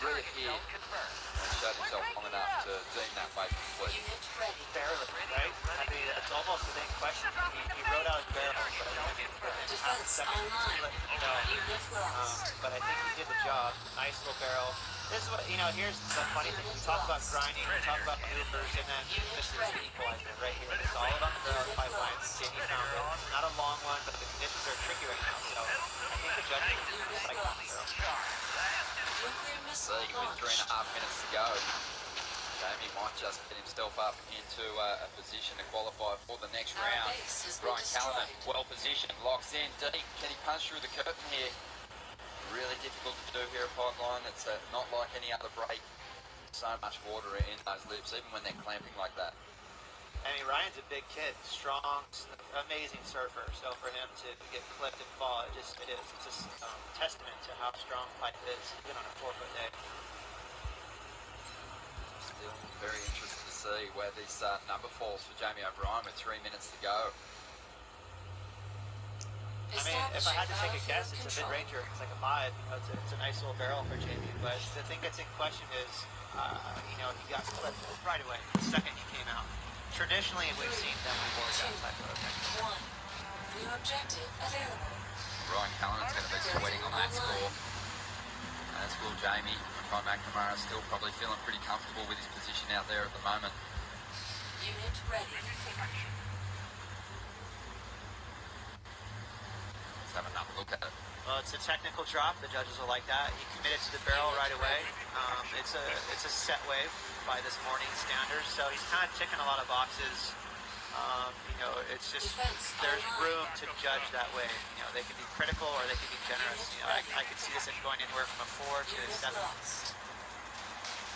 Really here and showed himself long enough to deem that way complete. Barely, right? I mean, it's almost a big question. He rode out barrel, but I mean, half a second to let him know. But I think he did the job. Nice little barrel. This is what, here's the funny thing. We talk about grinding, we talk about maneuvers, and then this is the equalizer right here. It's all about the barrel pipeline. Jamie found it. It's not a long one, but the conditions are tricky right now. So I think the judges are cycling the barrel. See, with 3.5 minutes to go, Jamie might just get himself up into a position to qualify for the next round. Brian Callanan, well positioned, locks in deep. Can he punch through the curtain here? Really difficult to do here at Pipeline. It's not like any other break. So much water in those lips, even when they're clamping like that. I mean, Ryan's a big kid, strong, amazing surfer. So for him to get clipped and fall, it is. It's a testament to how strong pipe is, even on a 4-foot day. Still very interested to see where this number falls for Jamie O'Brien with 3 minutes to go. I mean, if I had to take a guess, it's a mid-ranger. It's like a 5. It's a nice little barrel for Jamie. But the thing that's in question is, he got clipped right away the second he came out. Traditionally, we've seen them avoid that type of thing. New objective available. Ryan Callanan's going to be sweating on that score. As will Jamie. Mackay McNamara still probably feeling pretty comfortable with his position out there at the moment. Unit ready. Let's have another look at it. Well, it's a technical drop. The judges will like that. He committed to the barrel right away. It's a set wave by this morning standards, so he's kind of ticking a lot of boxes. It's just there's room to judge that way. They can be critical or they can be generous. I could see this going anywhere from a 4 to a 7.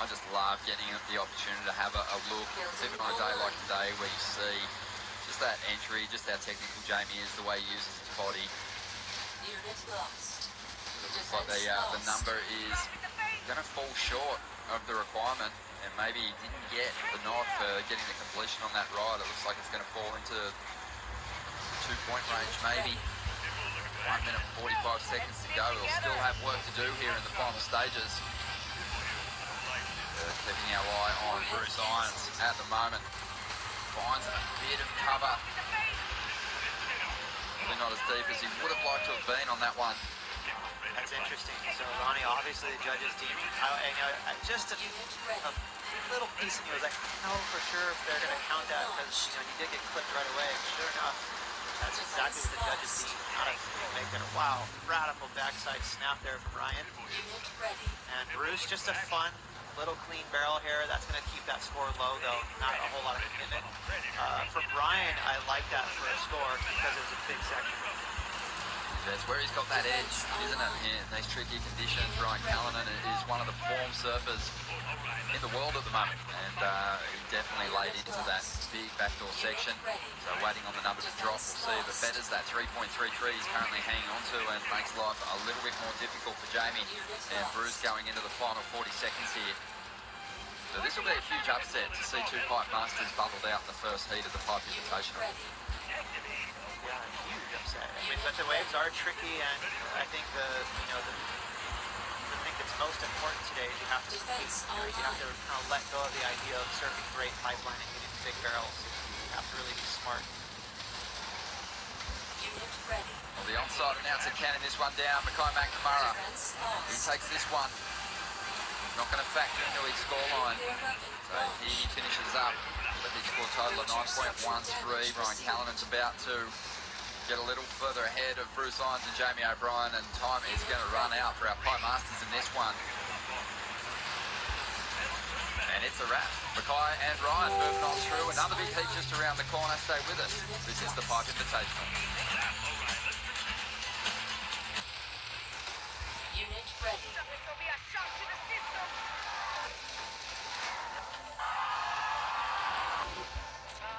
I just love getting the opportunity to have a look, even on a day like today, where you see just that entry, just how technical Jamie is, the way he uses his body. Unit lost. It looks like the number is going to fall short of the requirement, and maybe he didn't get the nod for getting the completion on that ride. It looks like it's going to fall into 2-point range, maybe. 1 minute 45 seconds to go. We'll still have work to do here in the final stages. Keeping our eye on Bruce Irons at the moment. Finds a bit of cover. Not as deep as he would have liked to have been on that one. That's interesting. So Ronnie, obviously the judges deemed just a little piece of me was like, I know for sure if they're going to count that because he did get clipped right away. And sure enough, that's exactly what the judges deemed. Not a make it. Wow, radical backside snap there from Ryan. And Bruce, just a fun little clean barrel here. That's going to keep that score low, though. Not a whole lot of commitment. From Ryan, I like that for a score because it was a big section. That's where he's got that edge, isn't it? In these tricky conditions, Ryan Callanan is one of the form surfers in the world at the moment, and he definitely laid into that big backdoor section. So waiting on the number to drop, we'll see if it betters that 3.33 he's currently hanging on to and makes life a little bit more difficult for Jamie. And Bruce going into the final 40 seconds here. So this will be a huge upset to see 2 pipe masters bubbled out in the first heat of the Pipe Invitational. Yeah, huge upset. I mean, but the waves are tricky, and I think the thing that's most important today is you have to kind of let go of the idea of surfing great pipeline and getting big barrels. You have to really be smart. Well, the onside announcer counting this one down. Mackay McNamara. He takes this one. Not going to factor into his scoreline. So he finishes up with his score total of 9.13. Ryan Callanan's about to get a little further ahead of Bruce Irons and Jamie O'Brien, and time is going to run out for our Pipe Masters in this one. And it's a wrap. Mackay and Ryan moving on through. Another big heat just around the corner. Stay with us. This is the Pipe Invitational. Unit ready. This will be a shock to the system.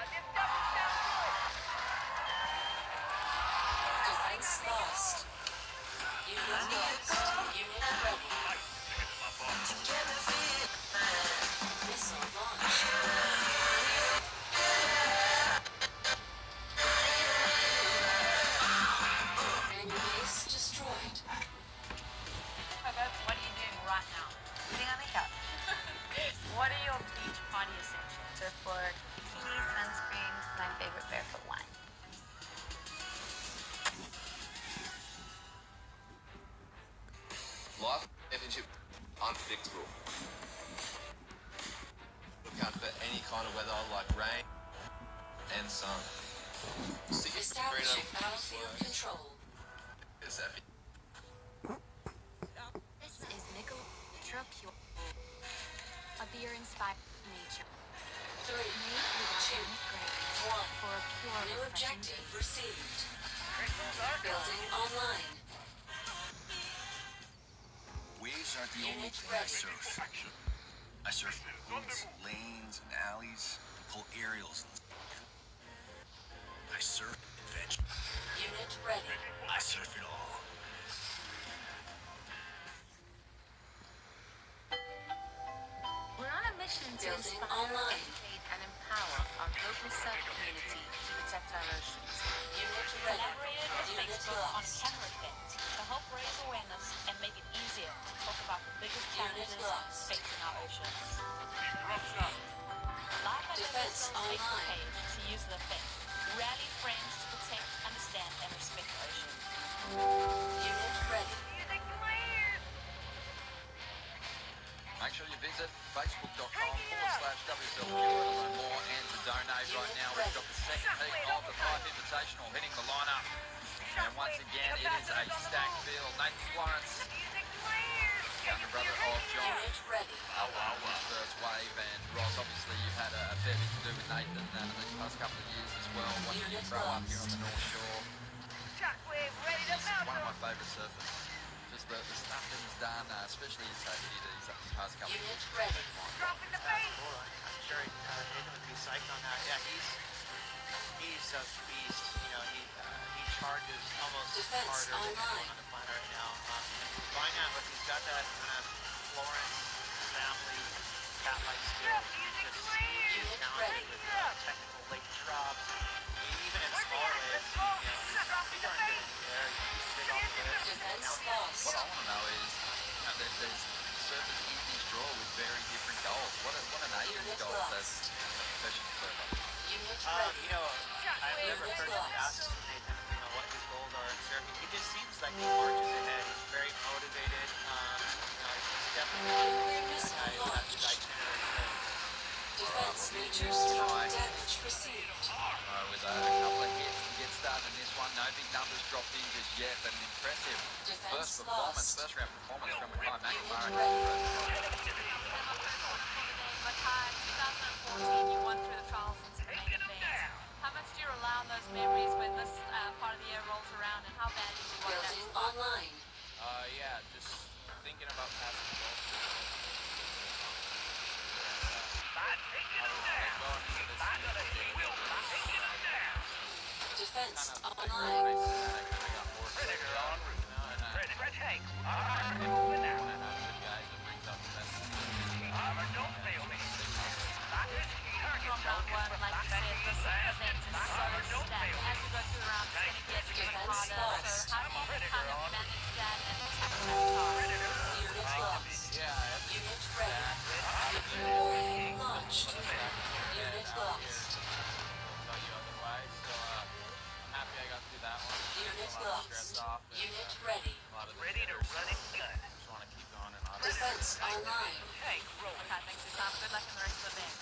This doesn't sound good. Defense lost. Unit lost. Unit ready. Missile launched. Enemy base destroyed. What are you doing right now? Sitting on the couch. What are your beach party essentials? Surfboard, bikini, sunscreen, my favorite barefoot wine. Life championship unpredictable. Look out for any kind of weather like rain and sun. Establishing battlefield control. Is that This is Nickel Ultra Pure. A beer inspired by nature. 3, Made with 2, organic grains 1. for a pure, New refreshing objective taste. received. Building online. Waves aren't the only Unit thing I ready. surf. I surf woods, lanes, and alleys, and pull aerials. I surf adventure. Unit ready. I surf it all. We're on a mission to Building inspire, online. educate, and empower our local surf community to protect our oceans. Unit ready. Collaborated with Unit Facebook on a lost. camera event to help raise awareness and make it easier to talk about the biggest Unit challenges lost. facing our oceans. Like our Defense Facebook online. page to use the event. Rally friends to protect, understand, and respect the ocean. Unit ready. Music clears. Make sure you visit facebook.com/WSLPure to learn more and to donate right now. We've got the second heat of the Pipe Invitational hitting the lineup. And once again, it is a stacked field. Nathan Florence, Music clears. younger brother of John, Unit ready. his first wave. And Ross, obviously, you've had a fair bit to do with Nathan these past couple of years as well. Watching him grow up here on the North Shore. Shockwave ready to He's melt one of them. my favourite surfers. Just the stuff that he's done, especially his past couple of Unit years. ready. Drop in the face. I'm sure Nathan would be psyched on that. Yeah, he's a beast. You know, he charges almost Defense harder than online. anyone on the planet right now. Combine that with he's got that kind of Florence family cat-like skill. Music Just clears. he's Unit talented ready. with technical late drops. Even in small waves, he's darn good in the air. He's big off the lift. Defense Now, lost. What I want to know is, there's surfers in this draw with very different goals. What are Nathan's Unit goals lost. as a professional surfer? Unit ready. You know, I've never Unit heard him lost. ask Nathan, what his goals are in surfing. He just seems like he marches ahead. He's very motivated. He's definitely Nuclear a missile guy who has his launched. itinerary. Defense major strong damage received. With a couple of hits to get started in this one. No big numbers dropped in just yet, but an impressive Defense first round performance from Mackay McNamara. Mackay, 2014, you won through the trials and some main events. How much do you rely on those memories when this part of the year rolls around, and how bad did you want that Building spot? online. Yeah, just thinking about past results. Defense online. From round one, like you said, this event is so stacked. As we go through the rounds, it's going to get even harder. So how do you kind of manage that and tackle that task? Unit lost. Unit ready. Launched. Unit lost. Tell you otherwise. So I'm happy I got through that one. Unit A lot of stress lost. off. Unit ready. A lot of the Ready to run it good. just want to keep going and Defense online. Okay, thanks for your time. Good luck in the rest of the event.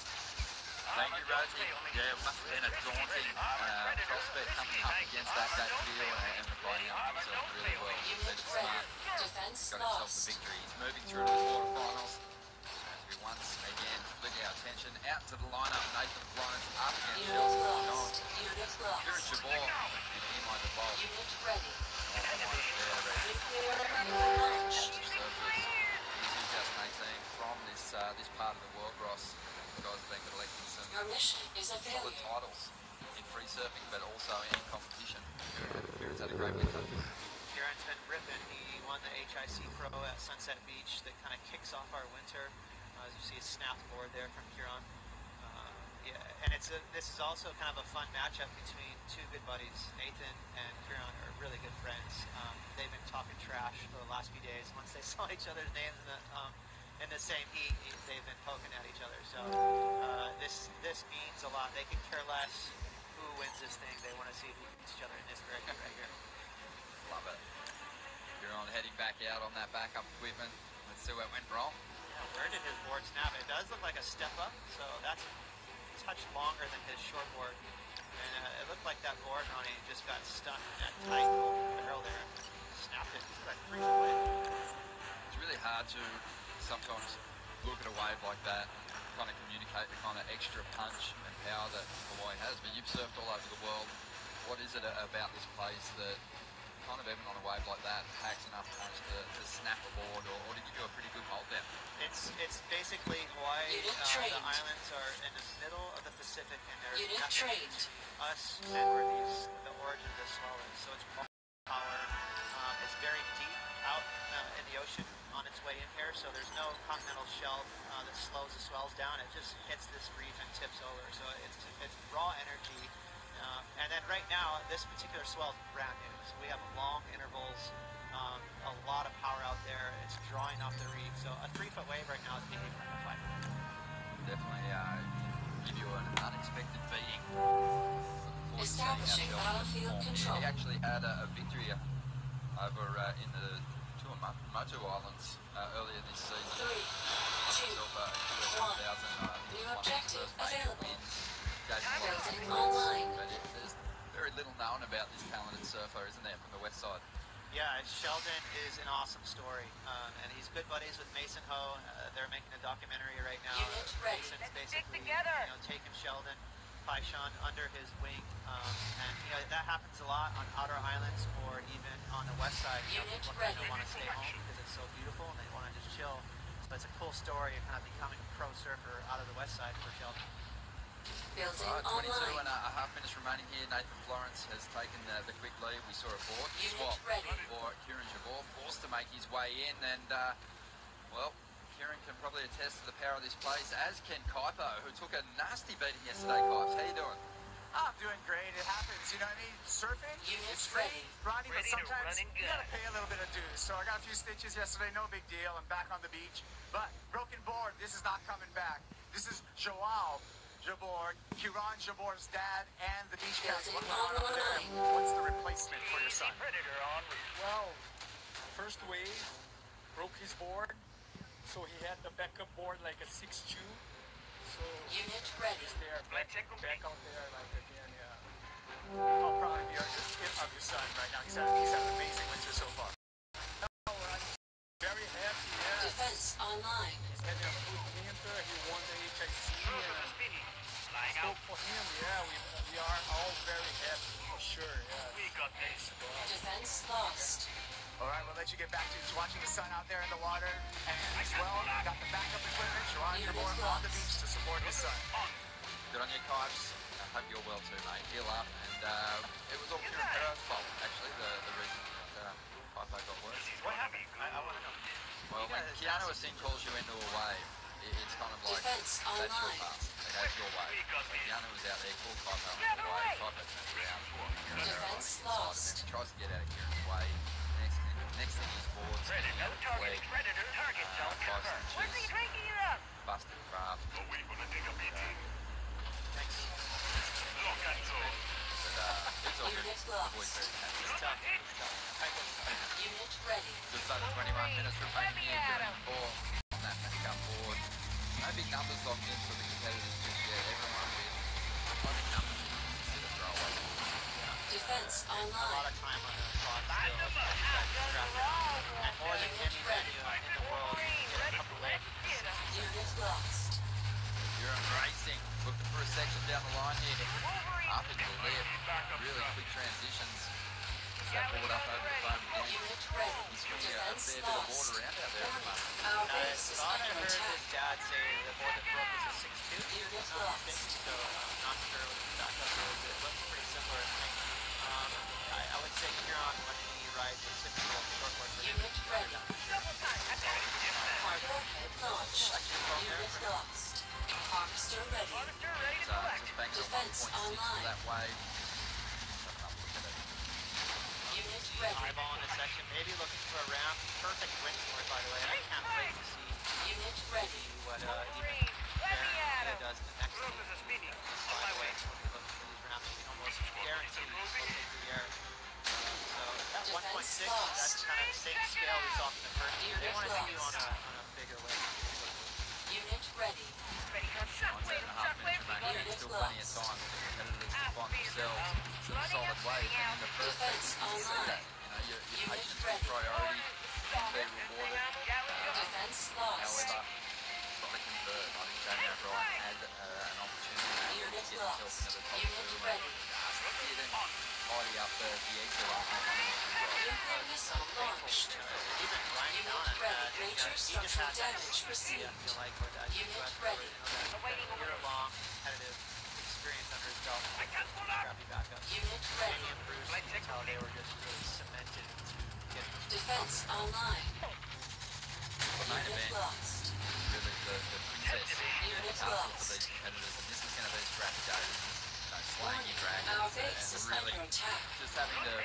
Thank you, Rosie. Yeah, it must have been a daunting prospect coming up against that feel and finding out himself really well. Played it smart, got himself the victory. He's moving through to the quarterfinals. As we once again split our attention out to the lineup. Nathan Florence up against Chelsea John. Kieran Jabor and Imai the Bolt. Unit ready. In 2018 from this part of the world, Ross. These guys have been collecting some solid titles in free surfing, but also in competition. Kieran's had a great winter. Kieran's been ripping. He won the HIC Pro at Sunset Beach. That kind of kicks off our winter. As you see, a snapped board there from Kieran. Yeah, and this is also kind of a fun matchup between two good buddies. Nathan and Kieran are really good friends. They've been talking trash for the last few days. Once they saw each other's names in the same heat, they've been poking at each other. So this means a lot. They could care less who wins this thing. They want to see who beats each other in this bracket right here. Love it. Kieran heading back out on that backup equipment. Let's see what went wrong. Yeah, where did his board snap? It does look like a step up, so that's touch longer than his short board, and it looked like that board, Ronnie, just got stuck in that tight little barrel there and snapped it. It's like 3 foot wave. It's really hard to sometimes look at a wave like that, kind of communicate the kind of extra punch and power that Hawaii has. But you've surfed all over the world. What is it about this place that kind of even on a wave like that packs enough punch to snap a board, or to give you a pretty good hold down? It's basically Hawaii. The islands are in the middle of the Pacific, and they're us, and we're the origin of the swell is. So it's power. It's very deep out in the ocean on its way in here. So there's no continental shelf that slows the swells down. It just hits this reef and tips over. So it's raw energy. And then right now, this particular swell is brand new. So we have long intervals, a lot of power out there. It's drawing off the reef. So a 3 foot wave right now is behaving like a 5 foot. Definitely give you an unexpected beating. Establishing battlefield control. He actually had a victory over in the Tuamotu Islands earlier this season. 3, 2, 1. New objective available. Building online. But there's very little known about this talented surfer, isn't there, from the west side? Yeah, Sheldon is an awesome story, and he's good buddies with Mason Ho. They're making a documentary right now. Mason's basically taking Sheldon, Paishan under his wing, and that happens a lot on outer islands or even on the west side. People kind of want to stay home because it's so beautiful and they want to just chill. So it's a cool story of kind of becoming a pro surfer out of the west side for Sheldon. Building 22 online. and a half minutes remaining here. Nathan Florence has taken the quick lead. We saw a board swap for Kieran Jabor, forced to make his way in, and well, Kieran can probably attest to the power of this place, as can Kaipo, who took a nasty beating yesterday. Kipes, how you doing? I'm doing great. It happens. You know what I mean? Surfing, it's free, Ronnie, but sometimes you gotta pay a little bit of dues. So I got a few stitches yesterday, no big deal. I'm back on the beach. But broken board, this is not coming back. This is Joao Jabor, Kieran Jabor's dad, and the beach cat. What's the replacement for your son? Well, first wave broke his board, so he had the backup board like a 6'2". So unit ready. He's there, back out there like again, yeah. How proud of your son right now. He's had an amazing winter so far. Very happy, yeah. Defense online. He's had a good winter. He won the HIC. So for him, yeah, we are all very happy for sure. Yeah. We got this. Defense lost. All right, we'll let you get back to watching the sun out there in the water, and as well, got the backup equipment. Sharon Jabor on the beach to support his son. Good on you, Kipes. I hope you're well too, mate. Heal up, and it was all Kieran Perra's fault, actually, the reason that Kaipo got worse. What happened? I want to know. Well, when Keanu Asing calls you into a wave, it's kind of like, Defense that's your online. pass. Okay, it's your wave. When Keanu was out there, called Kaipo into the wave. Kaipo turns around for Defense lost. Tries to get out of Kieran's way. Next thing is boards. Predator, no target, predator, target zone confirmed. Where's he drinking it up? Busted craft. we gonna take a beating. Thanks. Look at those. But it's all good. Unit The lost. boys very happy. It's tough. Unit ready. Just over 21 minutes remaining here. Kieran Jabor on that backup board. No big numbers locked in for the competitors just yet. Everyone Defense a lot online. of time on the clock still. These guys are strapped down. And more than any venue in the world, you can get a couple legs. Unit lost. You're racing, looking for a section down the line here. Up into the left, really quick transitions. So pulled up over the phone again. Unit ready. He's swinging a Defense fair bit of lost. water around out there at the moment. Our I base is thought I under heard attack. his dad say that Morgan Brook is a 6'2". Unit Not lost. mistaken, so I'm not sure what the backup is. It looks pretty similar to me. I would say Huron, when he rides a typical short course, Unit ready. Harbor head launched. Unit lost. Harvester ready. Just banking Defense on 1.6 for online. that wave. Unit ready. Eyeball in this section, maybe looking for a ramp. Perfect wind for it, by the way. I can't wait to see Unit ready. what even Baron does in the next game. By the way, looking for these ramps, you can almost guarantee he'll take the air. So at 1.6, that's kind of the same scale we saw from the first year. They want to see you on a bigger wave. Unit ready. 7.5 minutes remaining. Still plenty of time for the competitors to find themselves some solid wave. And in the first Defense section, you see online. that. You know, your patience is priority. Be rewarded. Defense lost. However, got to convert. I think Jamie O'Brien had an opportunity to Unit get himself lost. into the top Unit two. ready. Didn't tidy up the exit on Nuclear missile launched. Even Ryan Unit Allen, ready. he Major just structural had that damage received. I feel like with that Unit US ready. year-long competitive experience under his belt, scrappy backup. Unit ready. He and Bruce, you can tell they were just really cemented into getting Defense online. The main Unit event lost. is really the princess Unit castle lost. for these competitors, and this is going to be a scrappy day. This is slaying your dragons Our base is and really under attack. just having to,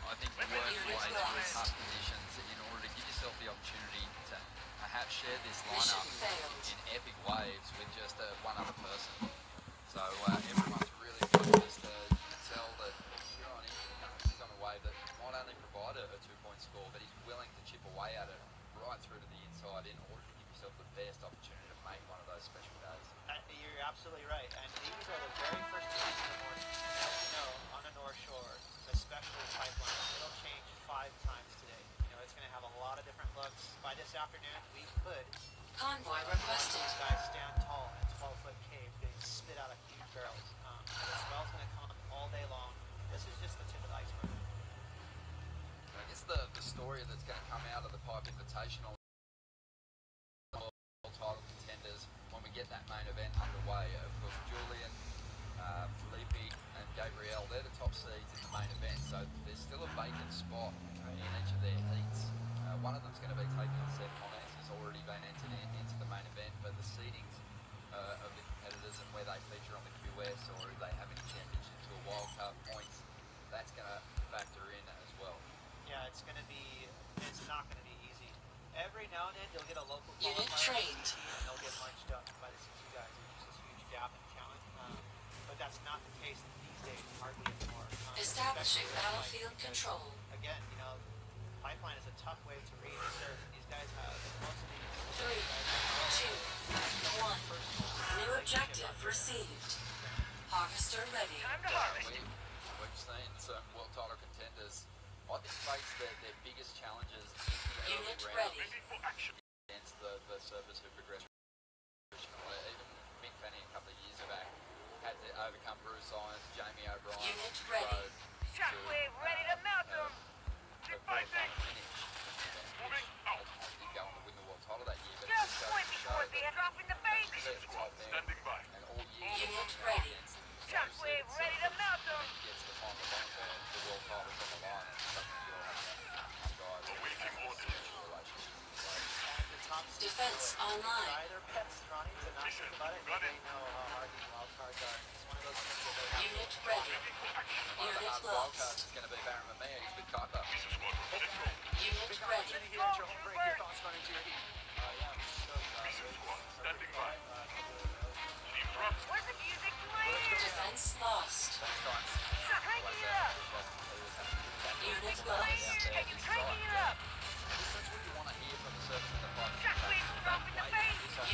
I think, work your way Unit through lost. tough conditions in order to give yourself the opportunity to perhaps share this Mission lineup failed. in epic waves with just one other person. So everyone's really focused to tell that he's on a wave that not only provide a 2-point score, but he's willing to chip away at it right through to the inside in order to give yourself the best opportunity to make one of those special days. You're absolutely right, and these are the very first teams in the North. As you know, on the North Shore, especially the pipeline, it'll change 5 times today. You know, it's going to have a lot of different looks. By this afternoon, we could Convoy requested. these guys stand tall in a 12-foot cave, getting spit out of huge barrels. The smell's going to come all day long. This is just the tip of the iceberg. I guess the story that's going to come out of the Pipe Invitational title contenders when we get that main event underway. Of course, Julian, Felipe and Gabriel, they're the top seeds in the main event, so there's still a vacant spot in each of their heats. One of them's going to be taken on Seth Comments, has already been entered into the main event, but the seedings of the competitors and where they feature on the QS or if they have any championship to a wildcard points, that's going to factor in as well. Yeah, it's not going to be easy. Every now and then you'll get a local Unit qualifier trained. and they'll get munched up by the 6 guys. There's just this huge gap in talent. But that's not the case these days, hardly anymore. Establishing Especially battlefield because, control. Again, you know, pipeline is a tough wave to read. These guys have most of these. 3, 2, 1. New objective received. Harvester ready. We've seen some world title contenders, I think, face their biggest challenges in the Unit early ready. rounds against the surface who progressed. Even Mick Fanning a couple of years back had to overcome Bruce Irons, Jamie O'Brien. Unit ready. Shockwave ready to melt them. Defending. Moving out. Ultimately go on to win the world title that year, but Just it point goes to before show they that drop in the face. they're top there and all year. Unit ready. Shockwave ready to melt them. Gets the final one there, the world title's on the line, and something you'll have to guys. Awaiting orders. Defense online. Try their best, Ronnie, to not think about it. They know how hard these wild cards are. It's one of those things that they have. Unit ready. One of the Unit hard wild lost. cards is going to be Baron Mamiya. He's with Kuiper. Unit ready. Here at your home break, your thoughts running to your heat. Standing by. Where's the music playing? Defense lost. Cranking it up. Unit lost. Hey, you cranking it up. That's what you want to hear from the surface of the pipe. Shockwave drop in the face.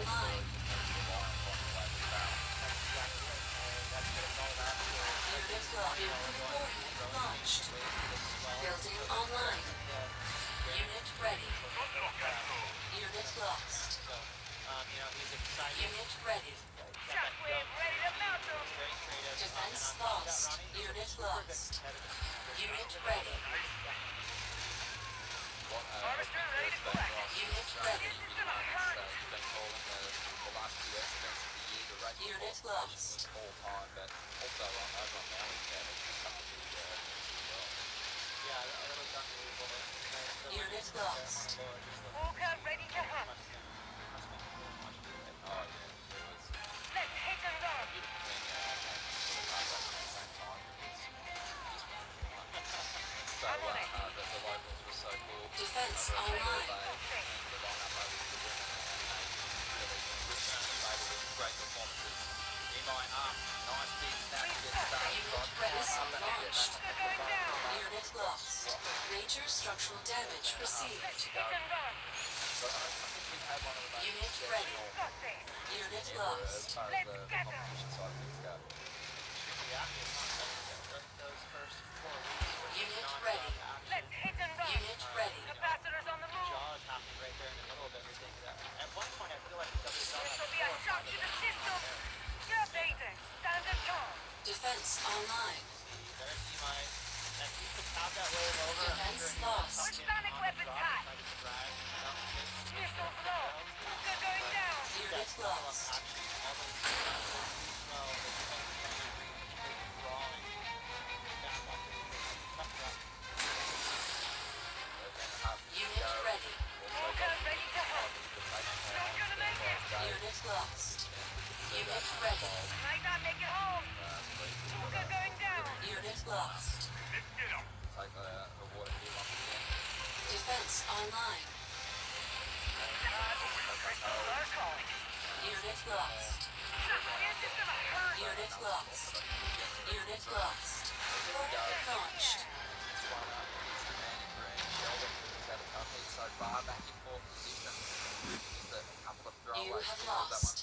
online. Unit launched. Building online. Unit ready. Unit lost. Unit ready. Shockwave ready to mount them. Defense lost. Unit lost. Unit ready. Harvester ready to collect. Unit ready. This is gonna hurt. Unit lost. Unit lost. Walker ready to hunt. Let's hit and run. I'm on it. Defense online. Missile launched. Unit lost. Major structural damage received. Hit and run. Unit ready. Got this. Unit lost. Let's get them. Unit ready. Let's hit and run. Unit ready. Capacitors on the move. This will be a shock to the system. Just easy. Standard time. Defense online. Defense lost. Sonic weapons hot. Missiles low. They're going down. Unit lost. Unit ready. Walker ready to hunt. Not gonna make it. Unit lost. Unit ready. Might not make it home. Walker going down. Unit lost. Defense online. Crystals are calling. Unit lost. This is gonna hurt. Unit lost. Unit lost. Order launched. You have lost.